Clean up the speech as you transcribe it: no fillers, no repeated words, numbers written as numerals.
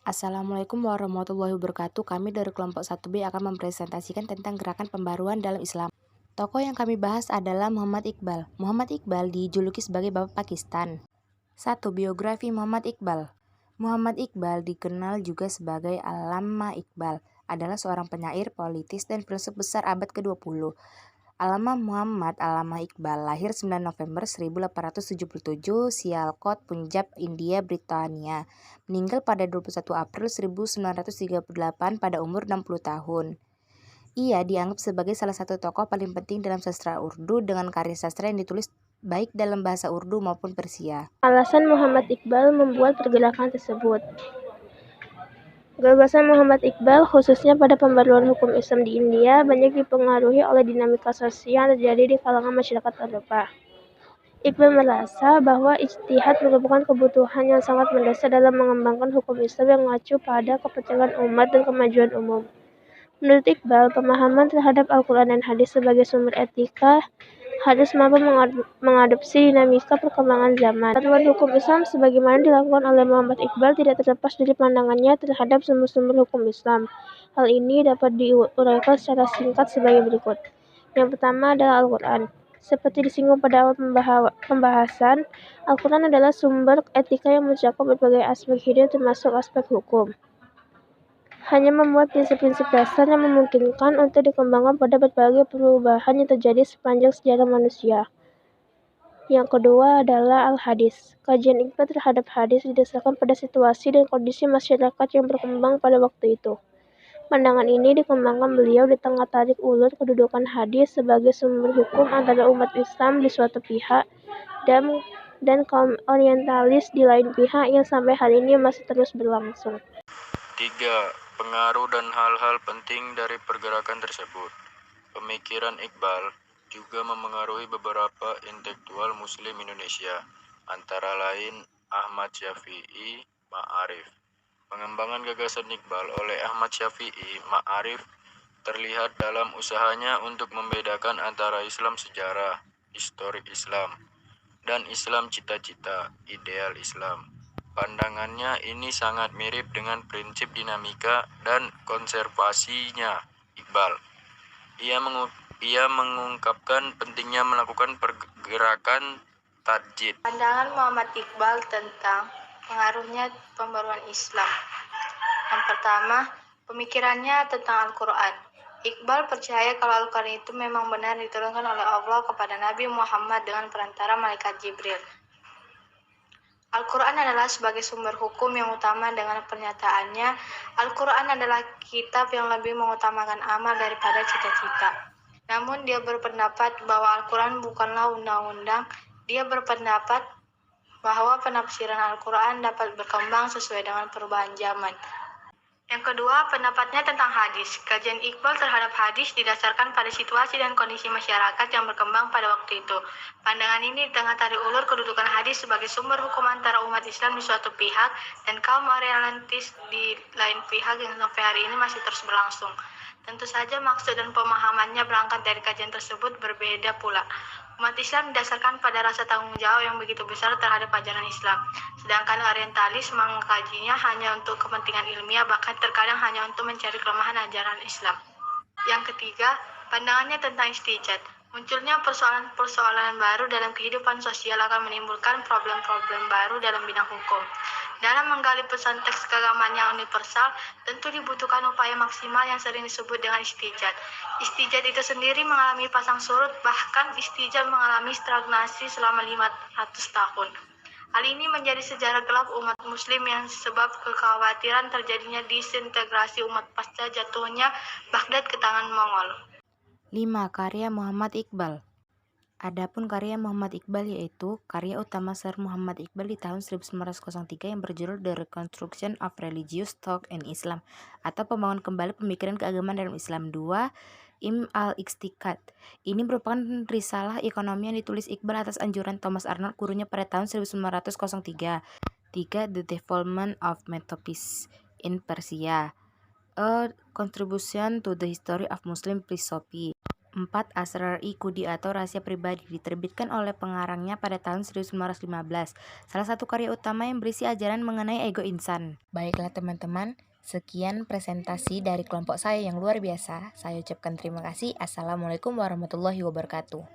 Assalamualaikum warahmatullahi wabarakatuh. Kami dari kelompok 1B akan mempresentasikan tentang gerakan pembaruan dalam Islam. Tokoh yang kami bahas adalah Muhammad Iqbal. Muhammad Iqbal dijuluki sebagai Bapak Pakistan. 1. Biografi Muhammad Iqbal. Muhammad Iqbal dikenal juga sebagai Allama Iqbal, adalah seorang penyair, politis, dan filsuf besar abad ke-20. Allama Iqbal lahir 9 November 1877, Sialkot, Punjab, India, Britania. Meninggal pada 21 April 1938 pada umur 60 tahun. Ia dianggap sebagai salah satu tokoh paling penting dalam sastra Urdu dengan karya sastra yang ditulis baik dalam bahasa Urdu maupun Persia. Alasan Muhammad Iqbal membuat pergerakan tersebut. Gagasan Muhammad Iqbal, khususnya pada pembaruan hukum Islam di India, banyak dipengaruhi oleh dinamika sosial yang terjadi di kalangan masyarakat Eropa. Iqbal merasa bahwa ijtihad merupakan kebutuhan yang sangat mendasar dalam mengembangkan hukum Islam yang mengacu pada kepentingan umat dan kemajuan umum. Menurut Iqbal, pemahaman terhadap Al-Quran dan Hadis sebagai sumber etika harus mampu mengadopsi dinamika perkembangan zaman. Pembaruan hukum Islam sebagaimana dilakukan oleh Muhammad Iqbal tidak terlepas dari pandangannya terhadap sumber-sumber hukum Islam. Hal ini dapat diuraikan secara singkat sebagai berikut. Yang pertama adalah Al-Quran. Seperti disinggung pada awal pembahasan, Al-Quran adalah sumber etika yang mencakup berbagai aspek hidup termasuk aspek hukum. Hanya memuat prinsip-prinsip dasar yang memungkinkan untuk dikembangkan pada berbagai perubahan yang terjadi sepanjang sejarah manusia. Yang kedua adalah Al-Hadis. Kajian Iqbal terhadap hadis didasarkan pada situasi dan kondisi masyarakat yang berkembang pada waktu itu. Pandangan ini dikembangkan beliau di tengah tarik ulur kedudukan hadis sebagai sumber hukum antara umat Islam di suatu pihak dan kaum orientalis di lain pihak yang sampai hari ini masih terus berlangsung. 3. Pengaruh dan hal-hal penting dari pergerakan tersebut. Pemikiran Iqbal juga memengaruhi beberapa intelektual Muslim Indonesia, antara lain Ahmad Syafi'i Ma'arif. Pengembangan gagasan Iqbal oleh Ahmad Syafi'i Ma'arif terlihat dalam usahanya untuk membedakan antara Islam sejarah, historik Islam, dan Islam cita-cita, ideal Islam. Pandangannya ini sangat mirip dengan prinsip dinamika dan konservasinya Iqbal. Ia mengungkapkan pentingnya melakukan pergerakan tajdid. Pandangan Muhammad Iqbal tentang pengaruhnya pembaruan Islam. Yang pertama, pemikirannya tentang Al-Quran. Iqbal percaya kalau Al-Quran itu memang benar diturunkan oleh Allah kepada Nabi Muhammad dengan perantara malaikat Jibril. Al-Quran adalah sebagai sumber hukum yang utama dengan pernyataannya, Al-Quran adalah kitab yang lebih mengutamakan amal daripada cita-cita. Namun dia berpendapat bahwa Al-Quran bukanlah undang-undang. Dia berpendapat bahwa penafsiran Al-Quran dapat berkembang sesuai dengan perubahan zaman. Yang kedua, pendapatnya tentang hadis. Kajian Iqbal terhadap hadis didasarkan pada situasi dan kondisi masyarakat yang berkembang pada waktu itu. Pandangan ini di tengah tarik ulur kedudukan hadis sebagai sumber hukum antara umat Islam di suatu pihak dan kaum orientalis di lain pihak yang sampai hari ini masih terus berlangsung. Tentu saja maksud dan pemahamannya berangkat dari kajian tersebut berbeda pula. Umat Islam didasarkan pada rasa tanggung jawab yang begitu besar terhadap ajaran Islam. Sedangkan orientalis mengkajinya hanya untuk kepentingan ilmiah, bahkan terkadang hanya untuk mencari kelemahan ajaran Islam. Yang ketiga, pandangannya tentang istijad. Munculnya persoalan-persoalan baru dalam kehidupan sosial akan menimbulkan problem-problem baru dalam bidang hukum. Dalam menggali pesan teks keagamaan yang universal, tentu dibutuhkan upaya maksimal yang sering disebut dengan istijad. Istijad itu sendiri mengalami pasang surut, bahkan istijad mengalami stagnasi selama 500 tahun. Hal ini menjadi sejarah gelap umat muslim yang sebab kekhawatiran terjadinya disintegrasi umat pasca jatuhnya Baghdad ke tangan Mongol. 5. Karya Muhammad Iqbal. Adapun karya Muhammad Iqbal yaitu karya utama Sir Muhammad Iqbal di tahun 1903 yang berjudul The Reconstruction of Religious Thought in Islam atau Pembangunan Kembali Pemikiran Keagamaan dalam Islam. 2. Ilm al-Iqtiqad. Ini merupakan risalah ekonomi yang ditulis Iqbal atas anjuran Thomas Arnold gurunya pada tahun 1903. 3. The Development of Metaphysics in Persia, A Contribution to the History of Muslim Philosophy. 4. Asrar-i Qudi atau Rahasia Pribadi, diterbitkan oleh pengarangnya pada tahun 1915. Salah satu karya utama yang berisi ajaran mengenai ego insan. Baiklah teman-teman, sekian presentasi dari kelompok saya yang luar biasa. Saya ucapkan terima kasih. Assalamualaikum warahmatullahi wabarakatuh.